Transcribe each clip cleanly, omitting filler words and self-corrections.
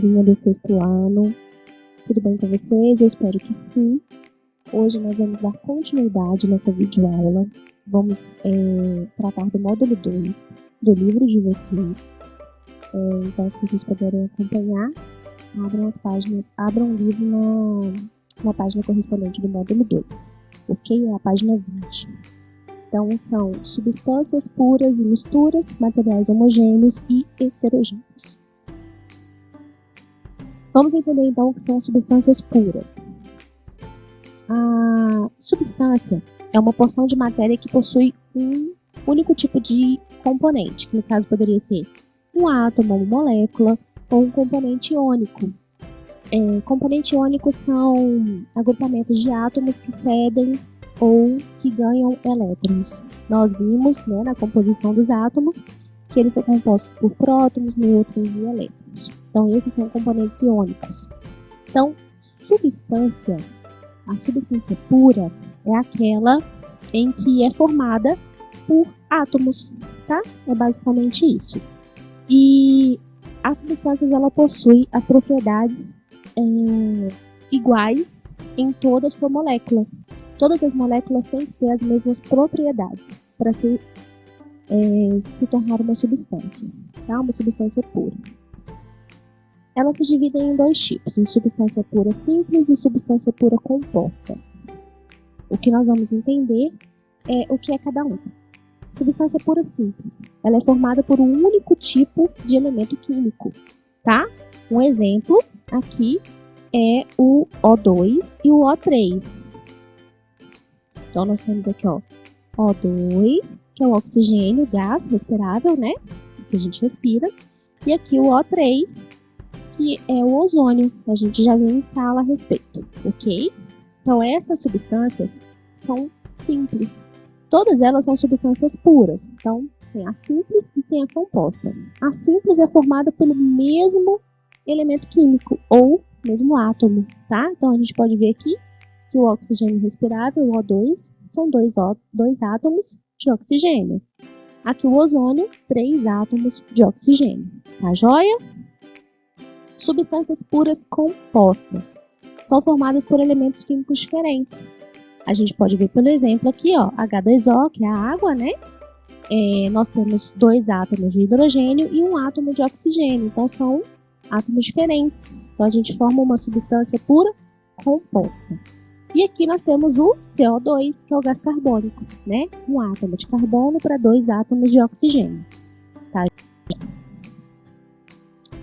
galerinha do sexto ano? Tudo bem com vocês? Eu espero que sim. Hoje nós vamos dar continuidade nessa videoaula. Vamos tratar do módulo 2 do livro de vocês. Então, se vocês puderem acompanhar, abram o livro na página correspondente do módulo 2, ok? É a página 20. Então, são substâncias puras e misturas, materiais homogêneos e heterogêneos. Vamos entender, então, o que são substâncias puras. A substância é uma porção de matéria que possui um único tipo de componente, que no caso poderia ser um átomo, uma molécula ou um componente iônico. Componentes iônicos são agrupamentos de átomos que cedem ou que ganham elétrons. Nós vimos, na composição dos átomos que eles são compostos por prótons, nêutrons e elétrons. Então, esses são componentes iônicos. Então, a substância pura é aquela em que é formada por átomos, tá? É basicamente isso. E a substância ela possui as propriedades iguais em toda a sua molécula. Todas as moléculas têm que ter as mesmas propriedades para se tornar uma substância, tá? Uma substância pura. Elas se dividem em dois tipos, em substância pura simples e substância pura composta. O que nós vamos entender é o que é cada uma. Substância pura simples, ela é formada por um único tipo de elemento químico, tá? Um exemplo aqui é o O2 e o O3. Então, nós temos aqui, O2, que é o oxigênio, gás respirável, que a gente respira. E aqui o O3, que é o ozônio, que a gente já viu em sala a respeito, ok? Então, essas substâncias são simples. Todas elas são substâncias puras. Então, tem a simples e tem a composta. A simples é formada pelo mesmo elemento químico, ou mesmo átomo, tá? Então, a gente pode ver aqui que o oxigênio respirável, o O2, são dois átomos de oxigênio. Aqui o ozônio, 3 átomos de oxigênio. Tá joia? Substâncias puras compostas são formadas por elementos químicos diferentes. A gente pode ver pelo exemplo aqui, H2O, que é a água, nós temos 2 átomos de hidrogênio e um átomo de oxigênio. Então, são átomos diferentes. Então, a gente forma uma substância pura composta. E aqui nós temos o CO2, que é o gás carbônico, Um átomo de carbono para 2 átomos de oxigênio. Tá?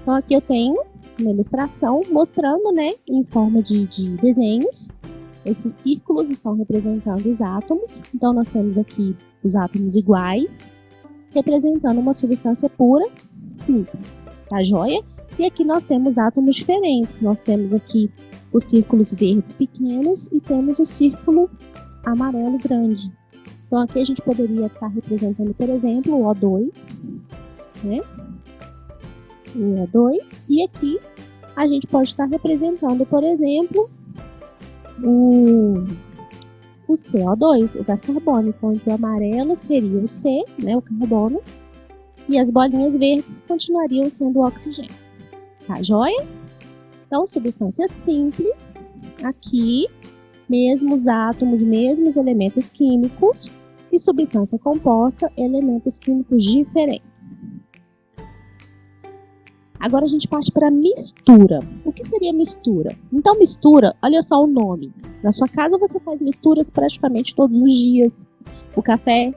Então, aqui eu tenho uma ilustração mostrando, em forma de desenhos. Esses círculos estão representando os átomos. Então, nós temos aqui os átomos iguais, representando uma substância pura simples. Tá joia? E aqui nós temos átomos diferentes. Nós temos aqui os círculos verdes pequenos e temos o círculo amarelo grande. Então, aqui a gente poderia estar representando, por exemplo, o O2, O O2. E aqui a gente pode estar representando, por exemplo, o CO2, o gás carbônico, onde o amarelo seria o C, o carbono, e as bolinhas verdes continuariam sendo o oxigênio. Tá joia? Então, substância simples, aqui, mesmos átomos, mesmos elementos químicos, e substância composta, elementos químicos diferentes. Agora a gente parte para mistura. O que seria mistura? Então, mistura, olha só o nome. Na sua casa você faz misturas praticamente todos os dias. O café,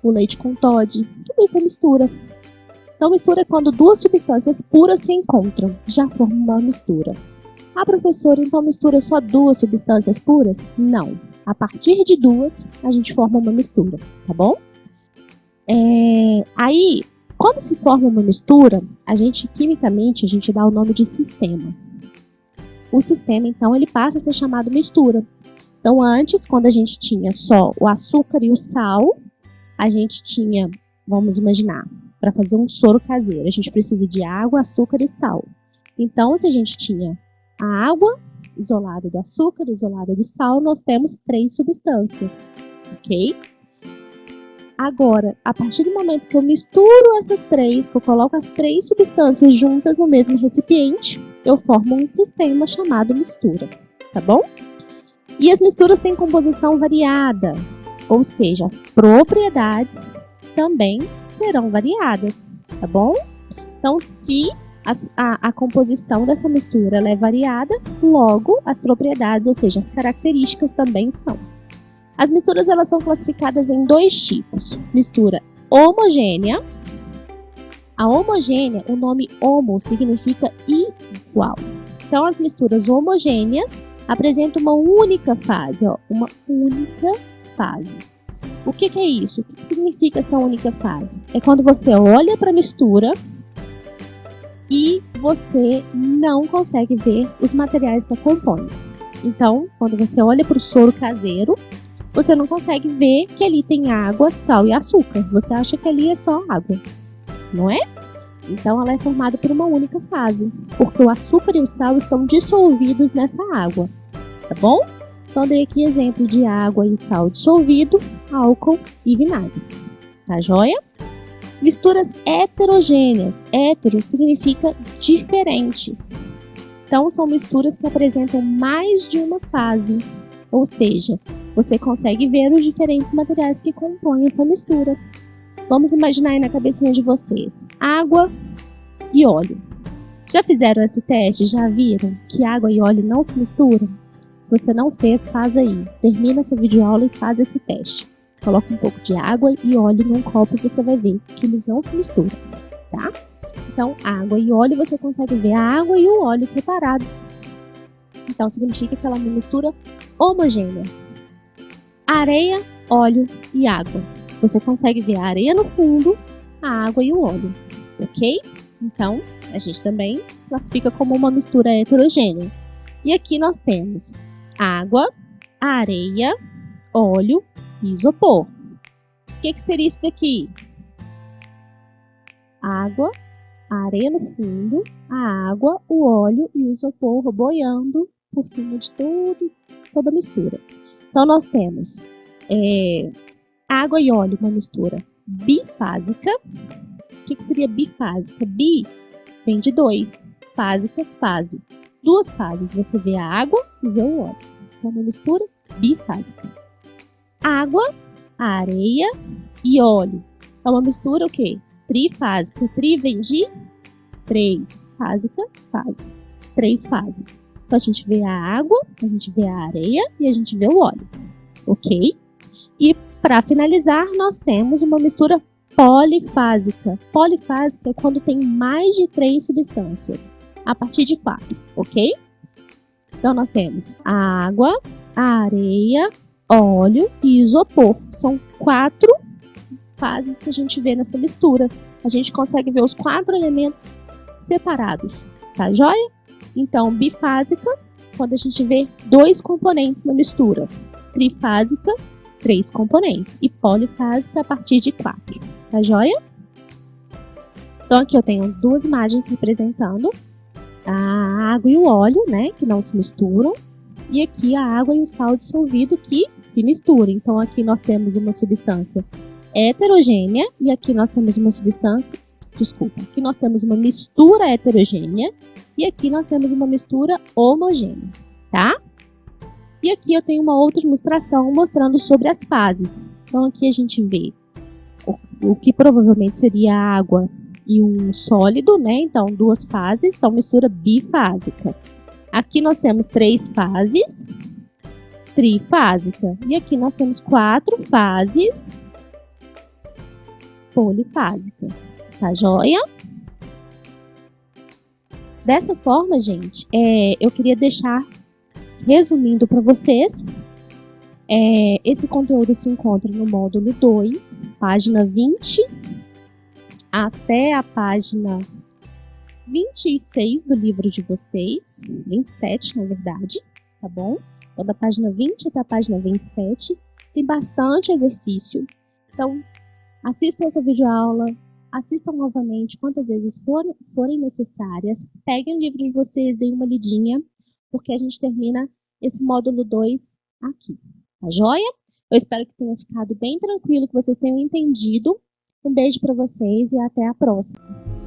o leite com Toddy, tudo isso é mistura. Então, mistura é quando 2 substâncias puras se encontram, já formam uma mistura. Ah, professora, então mistura só 2 substâncias puras? Não. A partir de 2, a gente forma uma mistura, tá bom? Aí, quando se forma uma mistura, quimicamente, a gente dá o nome de sistema. O sistema, então, ele passa a ser chamado mistura. Então, antes, quando a gente tinha só o açúcar e o sal, a gente tinha, vamos imaginar, para fazer um soro caseiro, a gente precisa de água, açúcar e sal. Então, se a gente tinha a água isolada do açúcar, isolada do sal, nós temos 3 substâncias, ok? Agora, a partir do momento que eu misturo essas três, que eu coloco as três substâncias juntas no mesmo recipiente, eu formo um sistema chamado mistura, tá bom? E as misturas têm composição variada, ou seja, as propriedades também serão variadas, tá bom? Então, se a composição dessa mistura ela é variada, logo as propriedades, ou seja, as características também são. As misturas elas são classificadas em dois tipos. Mistura homogênea. A homogênea, o nome homo significa igual. Então, as misturas homogêneas apresentam uma única fase, ó, uma única fase. O que é isso? O que significa essa única fase? É quando você olha para a mistura e você não consegue ver os materiais que a compõem. Então, quando você olha para o soro caseiro, você não consegue ver que ali tem água, sal e açúcar. Você acha que ali é só água, não é? Então, ela é formada por uma única fase, porque o açúcar e o sal estão dissolvidos nessa água, tá bom? Então, dei aqui exemplo de água e sal dissolvido, álcool e vinagre, tá joia? Misturas heterogêneas. Hétero significa diferentes. Então, são misturas que apresentam mais de uma fase, ou seja, você consegue ver os diferentes materiais que compõem essa mistura. Vamos imaginar aí na cabecinha de vocês, água e óleo. Já fizeram esse teste? Já viram que água e óleo não se misturam? Se você não fez, faz aí. Termina essa videoaula e faz esse teste. Coloca um pouco de água e óleo num copo e você vai ver que eles não se misturam, tá? Então, água e óleo, você consegue ver a água e o óleo separados. Então, significa que ela é uma mistura homogênea. Areia, óleo e água. Você consegue ver a areia no fundo, a água e o óleo, ok? Então, a gente também classifica como uma mistura heterogênea. E aqui nós temos água, areia, óleo e isopor. O que seria isso daqui? Água, a areia no fundo, a água, o óleo e o isopor boiando por cima de toda a mistura. Então, nós temos água e óleo, uma mistura bifásica. O que seria bifásica? Bi vem de dois, fásicas, fase. Duas fases, você vê a água e vê o óleo. Então, uma mistura bifásica. Água, areia e óleo. É uma mistura o quê? Trifásica. Tri vem de três, fásica, fase. Três fases. Então, a gente vê a água, a gente vê a areia e a gente vê o óleo. Ok? E, para finalizar, nós temos uma mistura polifásica. Polifásica é quando tem mais de 3 substâncias, a partir de 4, ok? Então, nós temos a água, a areia, óleo e isopor. São 4 fases que a gente vê nessa mistura. A gente consegue ver os 4 elementos separados, tá joia? Então, bifásica, quando a gente vê 2 componentes na mistura. Trifásica, 3 componentes. E polifásica, a partir de 4, tá joia? Então, aqui eu tenho 2 imagens representando a água e o óleo, né, que não se misturam. E aqui a água e o sal dissolvido que se misturam. Então, aqui nós temos uma substância heterogênea e aqui nós temos uma aqui nós temos uma mistura heterogênea e aqui nós temos uma mistura homogênea, tá? E aqui eu tenho uma outra ilustração mostrando sobre as fases. Então, aqui a gente vê o que provavelmente seria água e um sólido, né? Então, 2 fases, então mistura bifásica. Aqui nós temos 3 fases, trifásica. E aqui nós temos 4 fases, polifásica. Tá joia? Dessa forma, gente, eu queria deixar, resumindo para vocês, esse conteúdo se encontra no módulo 2, página 20, até a página 26 do livro de vocês, 27 na verdade, tá bom? Então, da página 20 até a página 27, tem bastante exercício. Então, assistam essa videoaula, assistam novamente quantas vezes forem necessárias, peguem o livro de vocês, deem uma lidinha, porque a gente termina esse módulo 2 aqui, tá joia? Eu espero que tenha ficado bem tranquilo, que vocês tenham entendido. Um beijo para vocês e até a próxima.